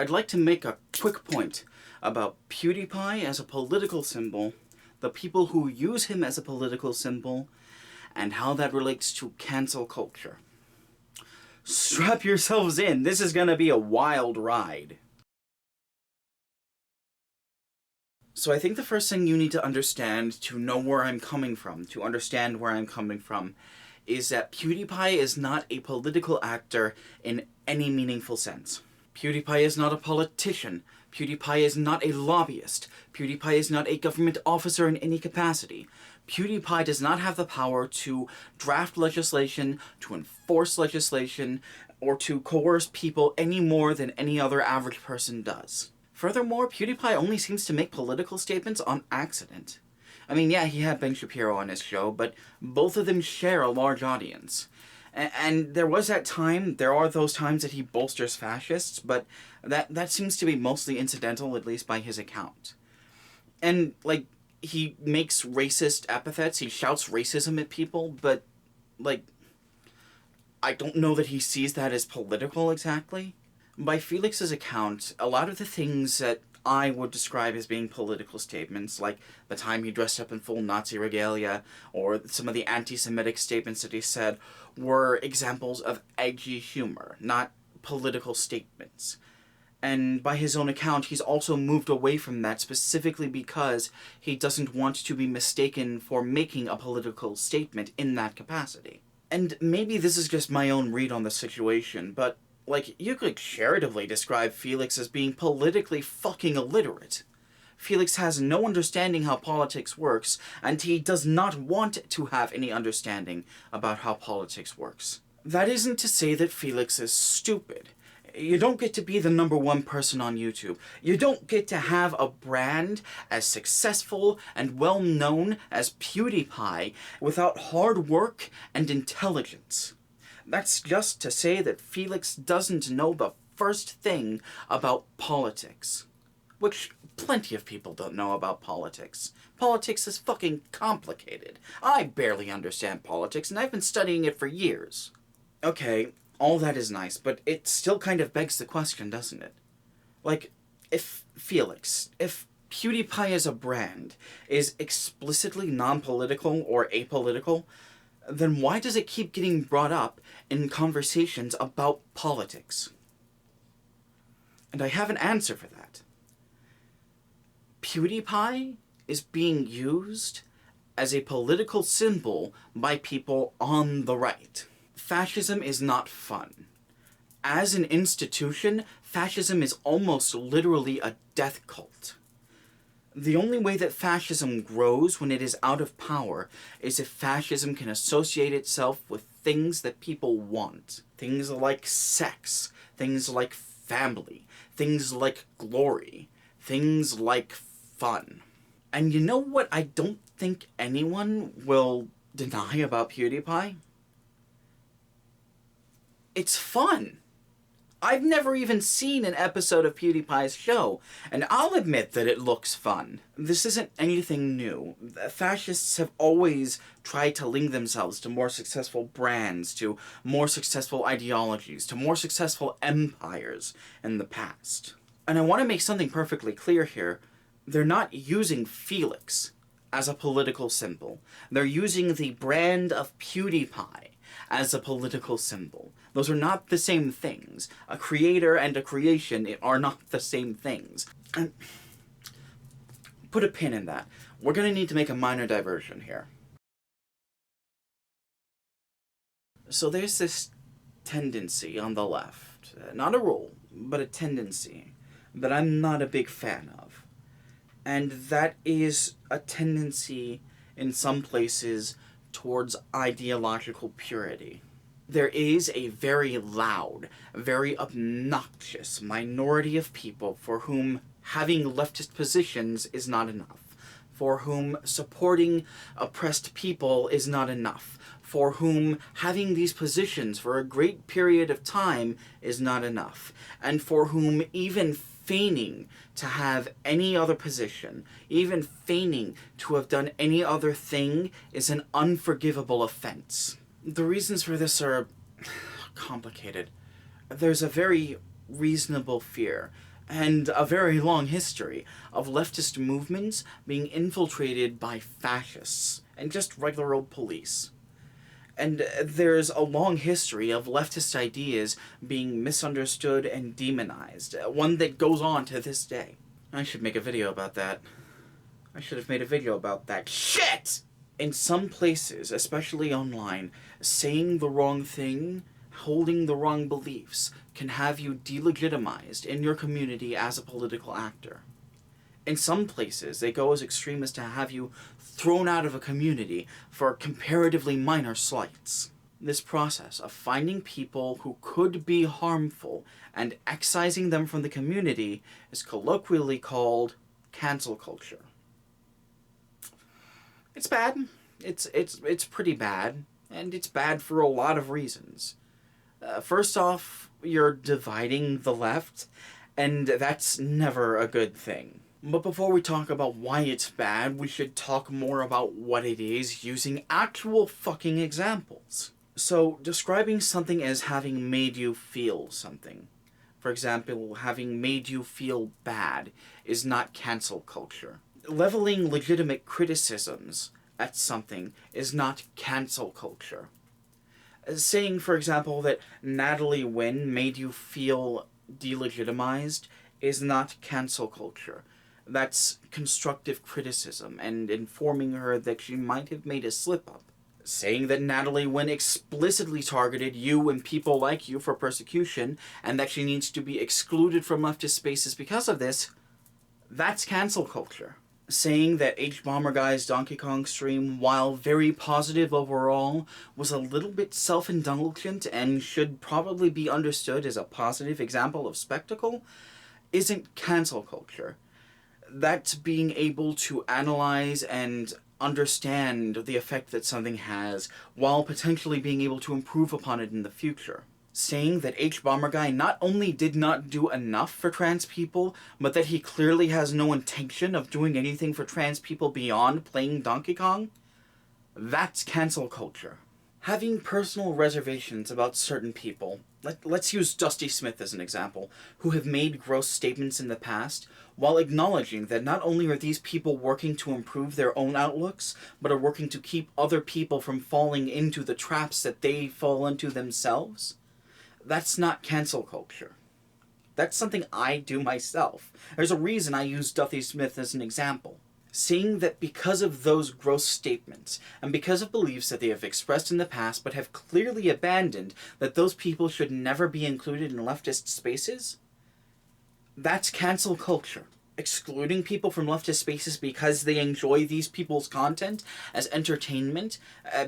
I'd like to make a quick point about Pewdiepie as a political symbol, the people who use him as a political symbol, and how that relates to cancel culture. Strap yourselves in, this is gonna be a wild ride. So I think the first thing you need to understand to know where I'm coming from, to understand where I'm coming from, is that Pewdiepie is not a political actor in any meaningful sense. Pewdiepie is not a politician. Pewdiepie is not a lobbyist. Pewdiepie is not a government officer in any capacity. Pewdiepie does not have the power to draft legislation, to enforce legislation, or to coerce people any more than any other average person does. Furthermore, Pewdiepie only seems to make political statements on accident. I mean, yeah, he had Ben Shapiro on his show, but both of them share a large audience. And there are those times that he bolsters fascists, but that seems to be mostly incidental, at least by his account. And, like, he makes racist epithets, he shouts racism at people, but, like, I don't know that he sees that as political exactly. By Felix's account, a lot of the things that I would describe as being political statements, like the time he dressed up in full Nazi regalia, or some of the anti-Semitic statements that he said, were examples of edgy humor, not political statements. And by his own account, he's also moved away from that specifically because he doesn't want to be mistaken for making a political statement in that capacity. And maybe this is just my own read on the situation, but like, you could charitably describe Felix as being politically fucking illiterate. Felix has no understanding how politics works, and he does not want to have any understanding about how politics works. That isn't to say that Felix is stupid. You don't get to be the #1 person on YouTube. You don't get to have a brand as successful and well-known as Pewdiepie without hard work and intelligence. That's just to say that Felix doesn't know the first thing about politics. Which plenty of people don't know about politics. Politics is fucking complicated. I barely understand politics, and I've been studying it for years. Okay, all that is nice, but it still kind of begs the question, doesn't it? Like, if Pewdiepie as a brand is explicitly non-political or apolitical, then why does it keep getting brought up in conversations about politics? And I have an answer for that. Pewdiepie is being used as a political symbol by people on the right. Fascism is not fun. As an institution, fascism is almost literally a death cult. The only way that fascism grows when it is out of power is if fascism can associate itself with things that people want. Things like sex, things like family, things like glory, things like fun. And you know what I don't think anyone will deny about Pewdiepie? It's fun. I've never even seen an episode of PewDiePie's show, and I'll admit that it looks fun. This isn't anything new. Fascists have always tried to link themselves to more successful brands, to more successful ideologies, to more successful empires in the past. And I want to make something perfectly clear here. They're not using Felix as a political symbol. They're using the brand of PewDiePie as a political symbol. Those are not the same things. A creator and a creation are not the same things. And put a pin in that. We're going to need to make a minor diversion here. So there's this tendency on the left, not a rule, but a tendency, that I'm not a big fan of. And that is a tendency in some places towards ideological purity. There is a very loud, very obnoxious minority of people for whom having leftist positions is not enough, for whom supporting oppressed people is not enough, for whom having these positions for a great period of time is not enough, and for whom even feigning to have any other position, even feigning to have done any other thing, is an unforgivable offense. The reasons for this are complicated. There's a very reasonable fear and a very long history of leftist movements being infiltrated by fascists and just regular old police. And there's a long history of leftist ideas being misunderstood and demonized, one that goes on to this day. I should make a video about that. I should have made a video about that. Shit! In some places, especially online, saying the wrong thing, holding the wrong beliefs, can have you delegitimized in your community as a political actor. In some places, they go as extreme as to have you thrown out of a community for comparatively minor slights. This process of finding people who could be harmful and excising them from the community is colloquially called cancel culture. It's bad. It's pretty bad, and it's bad for a lot of reasons. First off, you're dividing the left, and that's never a good thing. But before we talk about why it's bad, we should talk more about what it is using actual fucking examples. So, describing something as having made you feel something. For example, having made you feel bad is not cancel culture. Leveling legitimate criticisms at something is not cancel culture. Saying, for example, that Natalie Wynn made you feel delegitimized is not cancel culture. That's constructive criticism and informing her that she might have made a slip-up. Saying that Natalie Wynn explicitly targeted you and people like you for persecution and that she needs to be excluded from leftist spaces because of this, that's cancel culture. Saying that H-Bomber-Guy's Donkey Kong stream, while very positive overall, was a little bit self-indulgent and should probably be understood as a positive example of spectacle, isn't cancel culture. That's being able to analyze and understand the effect that something has, while potentially being able to improve upon it in the future. Saying that H-Bomber-Guy not only did not do enough for trans people, but that he clearly has no intention of doing anything for trans people beyond playing Donkey Kong, that's cancel culture. Having personal reservations about certain people, let's use Dusty Smith as an example, who have made gross statements in the past, while acknowledging that not only are these people working to improve their own outlooks, but are working to keep other people from falling into the traps that they fall into themselves, that's not cancel culture. That's something I do myself. There's a reason I use Dusty Smith as an example. Seeing that because of those gross statements, and because of beliefs that they have expressed in the past but have clearly abandoned that those people should never be included in leftist spaces, that's cancel culture. Excluding people from leftist spaces because they enjoy these people's content as entertainment,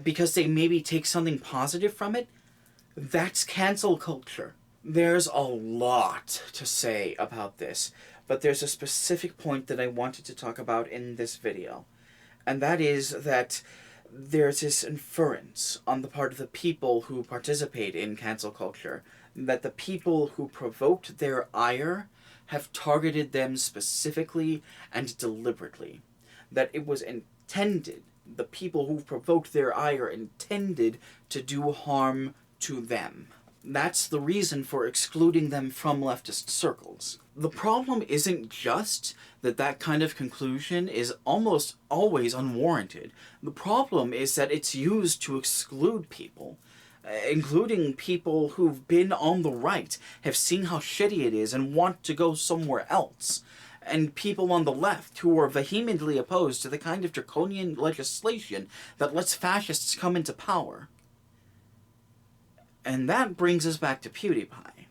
because they maybe take something positive from it, that's cancel culture. There's a lot to say about this, but there's a specific point that I wanted to talk about in this video, and that is that there's this inference on the part of the people who participate in cancel culture that the people who provoked their ire have targeted them specifically and deliberately. That it was intended, the people who provoked their ire intended to do harm to them. That's the reason for excluding them from leftist circles. The problem isn't just that that kind of conclusion is almost always unwarranted. The problem is that it's used to exclude people, including people who've been on the right, have seen how shitty it is and want to go somewhere else, and people on the left who are vehemently opposed to the kind of draconian legislation that lets fascists come into power. And that brings us back to Pewdiepie.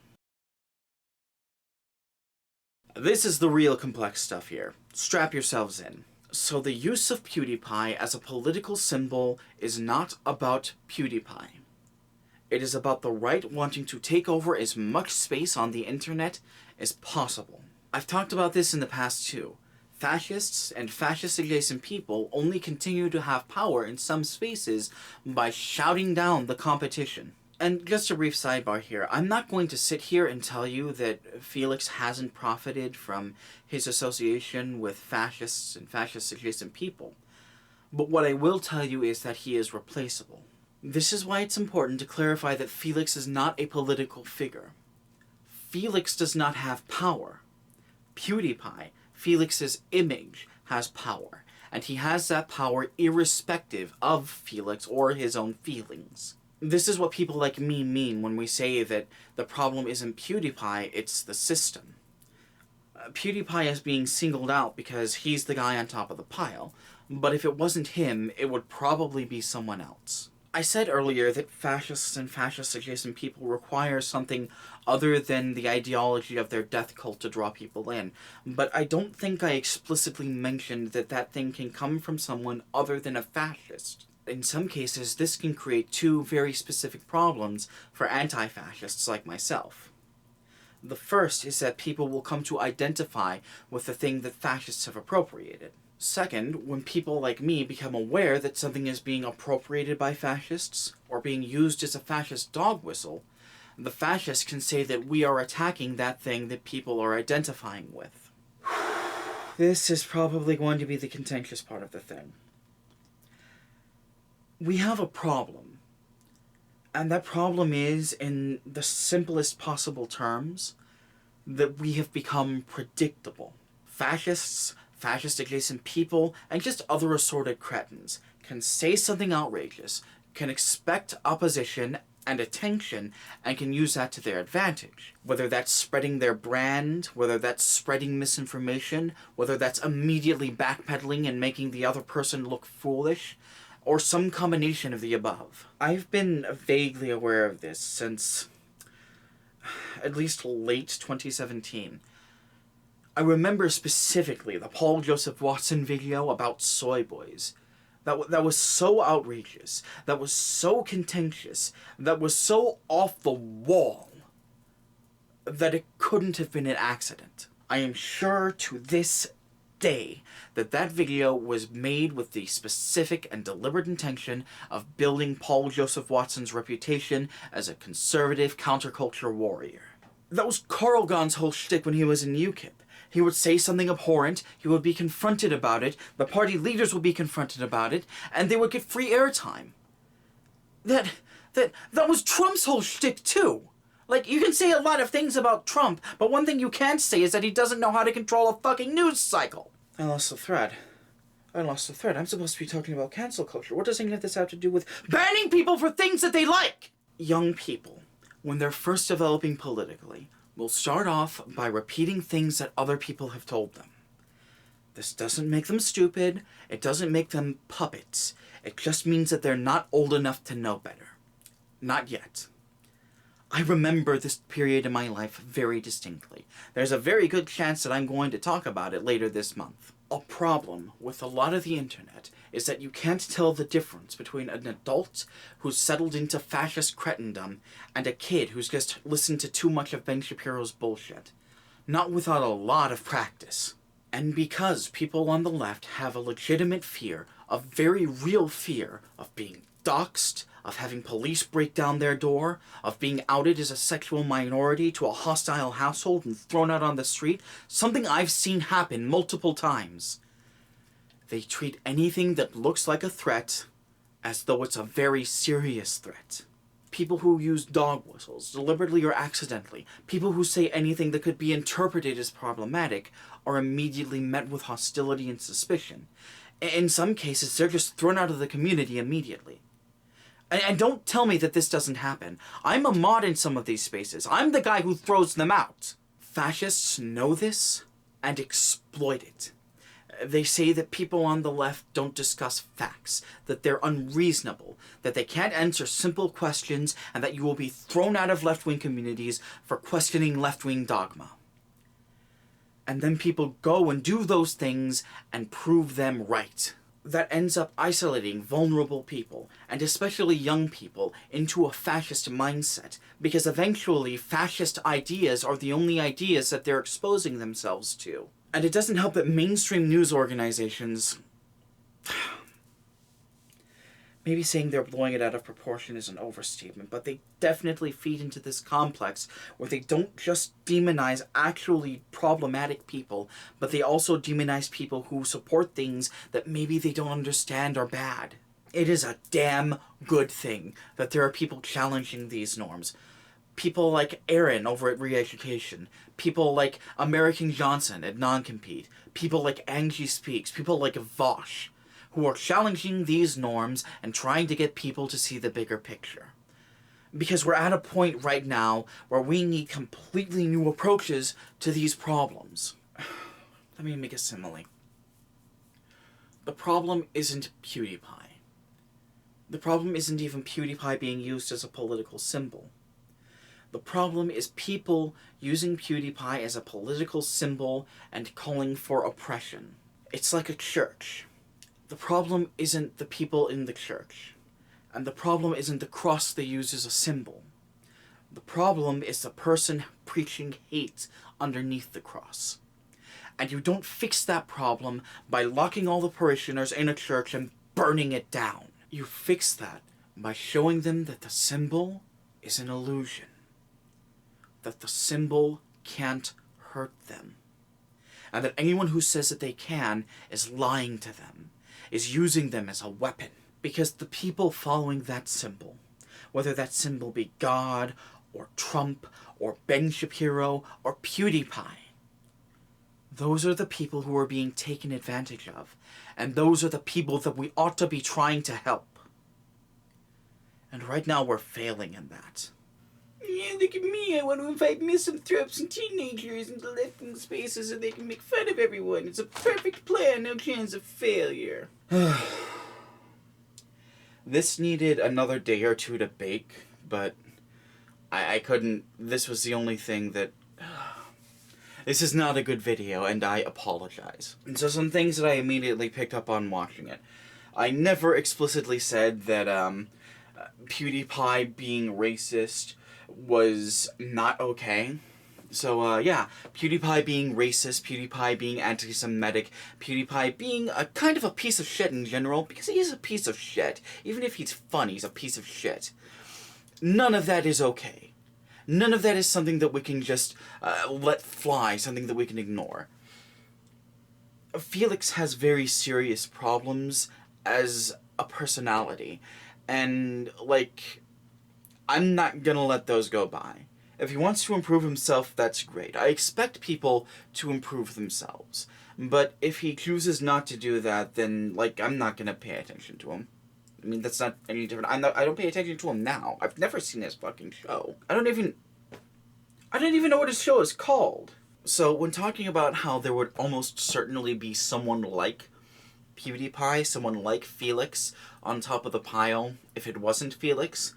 This is the real complex stuff here. Strap yourselves in. So the use of Pewdiepie as a political symbol is not about Pewdiepie. It is about the right wanting to take over as much space on the internet as possible. I've talked about this in the past too. Fascists and fascist-adjacent people only continue to have power in some spaces by shouting down the competition. And just a brief sidebar here, I'm not going to sit here and tell you that Felix hasn't profited from his association with fascists and fascist-adjacent people. But what I will tell you is that he is replaceable. This is why it's important to clarify that Felix is not a political figure. Felix does not have power. PewDiePie, Felix's image, has power, and he has that power irrespective of Felix or his own feelings. This is what people like me mean when we say that the problem isn't PewDiePie, it's the system. PewDiePie is being singled out because he's the guy on top of the pile, but if it wasn't him, it would probably be someone else. I said earlier that fascists and fascist-adjacent people require something other than the ideology of their death cult to draw people in, but I don't think I explicitly mentioned that that thing can come from someone other than a fascist. In some cases, this can create two very specific problems for anti-fascists like myself. The first is that people will come to identify with the thing that fascists have appropriated. Second, when people like me become aware that something is being appropriated by fascists, or being used as a fascist dog whistle, the fascists can say that we are attacking that thing that people are identifying with. This is probably going to be the contentious part of the thing. We have a problem. And that problem is, in the simplest possible terms, that we have become predictable. Fascists, fascist-adjacent people, and just other assorted cretins can say something outrageous, can expect opposition and attention, and can use that to their advantage. Whether that's spreading their brand, whether that's spreading misinformation, whether that's immediately backpedaling and making the other person look foolish, or some combination of the above. I've been vaguely aware of this since at least late 2017. I remember specifically the Paul Joseph Watson video about soy boys. That was so outrageous, that was so contentious, that was so off the wall, that it couldn't have been an accident. I am sure to this day that that video was made with the specific and deliberate intention of building Paul Joseph Watson's reputation as a conservative counterculture warrior. That was Carl Gohn's whole shtick when he was in UKIP. He would say something abhorrent, he would be confronted about it, the party leaders would be confronted about it, and they would get free airtime. That was Trump's whole shtick too. Like, you can say a lot of things about Trump, but one thing you can't say is that he doesn't know how to control a fucking news cycle. I lost the thread. I'm supposed to be talking about cancel culture. What does any of this have to do with banning people for things that they like? Young people, when they're first developing politically, will start off by repeating things that other people have told them. This doesn't make them stupid. It doesn't make them puppets. It just means that they're not old enough to know better. Not yet. I remember this period in my life very distinctly. There's a very good chance that I'm going to talk about it later this month. A problem with a lot of the internet is that you can't tell the difference between an adult who's settled into fascist cretindom and a kid who's just listened to too much of Ben Shapiro's bullshit. Not without a lot of practice. And because people on the left have a legitimate fear, a very real fear, of being doxxed, of having police break down their door, of being outed as a sexual minority to a hostile household and thrown out on the street, something I've seen happen multiple times. They treat anything that looks like a threat as though it's a very serious threat. People who use dog whistles, deliberately or accidentally, people who say anything that could be interpreted as problematic, are immediately met with hostility and suspicion. In some cases, they're just thrown out of the community immediately. And don't tell me that this doesn't happen. I'm a mod in some of these spaces. I'm the guy who throws them out. Fascists know this and exploit it. They say that people on the left don't discuss facts, that they're unreasonable, that they can't answer simple questions, and that you will be thrown out of left-wing communities for questioning left-wing dogma. And then people go and do those things and prove them right. That ends up isolating vulnerable people, and especially young people, into a fascist mindset, because eventually fascist ideas are the only ideas that they're exposing themselves to. And it doesn't help that mainstream news organizations... Maybe saying they're blowing it out of proportion is an overstatement, but they definitely feed into this complex where they don't just demonize actually problematic people, but they also demonize people who support things that maybe they don't understand are bad. It is a damn good thing that there are people challenging these norms. People like Aaron over at Re-Education. People like American Johnson at Non-Compete. People like Angie Speaks. People like Vosh, who are challenging these norms and trying to get people to see the bigger picture. Because we're at a point right now where we need completely new approaches to these problems. Let me make a simile. The problem isn't Pewdiepie. The problem isn't even Pewdiepie being used as a political symbol. The problem is people using Pewdiepie as a political symbol and calling for oppression. It's like a church. The problem isn't the people in the church. And the problem isn't the cross they use as a symbol. The problem is the person preaching hate underneath the cross. And you don't fix that problem by locking all the parishioners in a church and burning it down. You fix that by showing them that the symbol is an illusion. That the symbol can't hurt them. And that anyone who says that they can is lying to them, is using them as a weapon. Because the people following that symbol, whether that symbol be God, or Trump, or Ben Shapiro, or Pewdiepie, those are the people who are being taken advantage of. And those are the people that we ought to be trying to help. And right now we're failing in that. Yeah, look at me, I want to invite misanthropes and teenagers into left-wing spaces so they can make fun of everyone. It's a perfect plan, no chance of failure. This needed another day or two to bake, but I couldn't. This was the only thing that... This is not a good video, and I apologize. And so some things that I immediately picked up on watching it. I never explicitly said that PewDiePie being racist was not okay. So, yeah, PewDiePie being racist, PewDiePie being anti-Semitic, PewDiePie being a kind of a piece of shit in general, because he is a piece of shit. Even if he's funny, he's a piece of shit. None of that is okay. None of that is something that we can just let fly, something that we can ignore. Felix has very serious problems as a personality, and, like, I'm not gonna let those go by. If he wants to improve himself, that's great. I expect people to improve themselves. But if he chooses not to do that, then, like, I'm not gonna pay attention to him. I mean, that's not any different. I don't pay attention to him now. I've never seen his fucking show. I don't even know what his show is called. So, when talking about how there would almost certainly be someone like PewDiePie, someone like Felix, on top of the pile, if it wasn't Felix,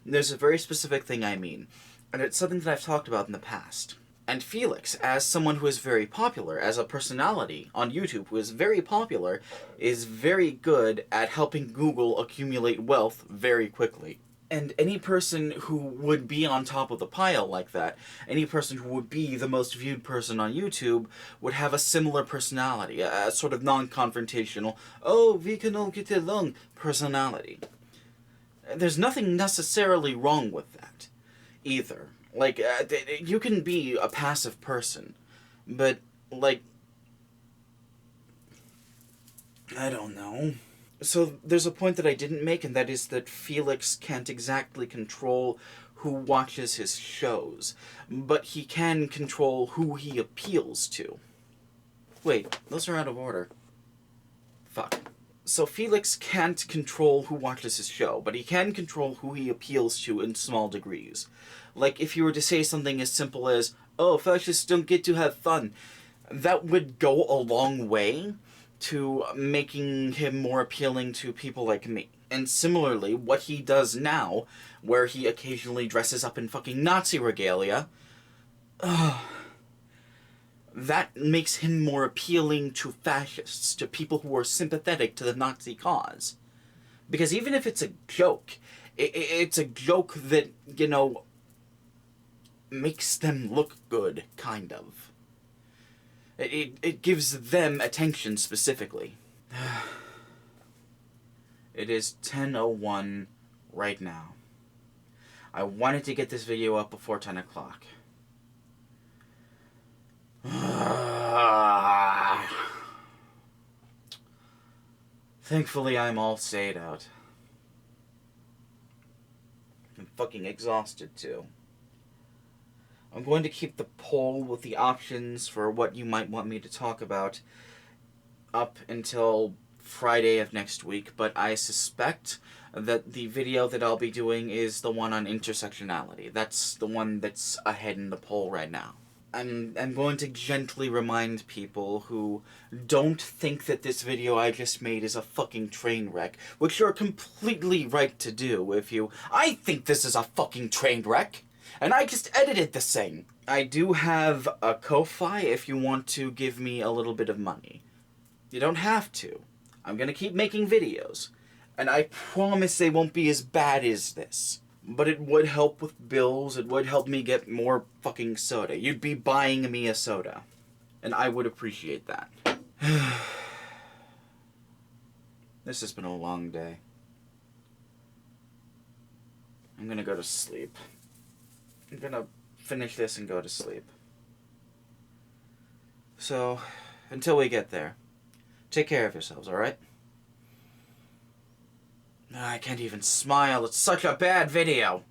there's a very specific thing I mean. And it's something that I've talked about in the past. And Felix, as someone who is very popular, as a personality on YouTube who is very popular, is very good at helping Google accumulate wealth very quickly. And any person who would be on top of the pile like that, any person who would be the most viewed person on YouTube, would have a similar personality, a sort of non-confrontational, oh, we can all get along personality. There's nothing necessarily wrong with that, either. Like, you can be a passive person, but, like, I don't know. So, there's a point that I didn't make, and that is that Felix can't exactly control who watches his shows, but he can control who he appeals to. Wait, those are out of order. Fuck. So Felix can't control who watches his show, but he can control who he appeals to in small degrees. Like, if you were to say something as simple as, oh, fascists don't get to have fun, that would go a long way to making him more appealing to people like me. And similarly, what he does now, where he occasionally dresses up in fucking Nazi regalia, that makes him more appealing to fascists, to people who are sympathetic to the Nazi cause. Because even if it's a joke, it's a joke that, you know, makes them look good, kind of. It gives them attention specifically. It is 10:01 right now. I wanted to get this video up before 10 o'clock. Thankfully, I'm all stayed out. I'm fucking exhausted, too. I'm going to keep the poll with the options for what you might want me to talk about up until Friday of next week, but I suspect that the video that I'll be doing is the one on intersectionality. That's the one that's ahead in the poll right now. I'm going to gently remind people who don't think that this video I just made is a fucking train wreck, which you're completely right to do if you... I think this is a fucking train wreck, and I just edited this thing. I do have a Ko-Fi if you want to give me a little bit of money. You don't have to. I'm gonna keep making videos, and I promise they won't be as bad as this. But it would help with bills, it would help me get more fucking soda. You'd be buying me a soda. And I would appreciate that. This has been a long day. I'm gonna go to sleep. I'm gonna finish this and go to sleep. So, until we get there, take care of yourselves, alright? I can't even smile, it's such a bad video.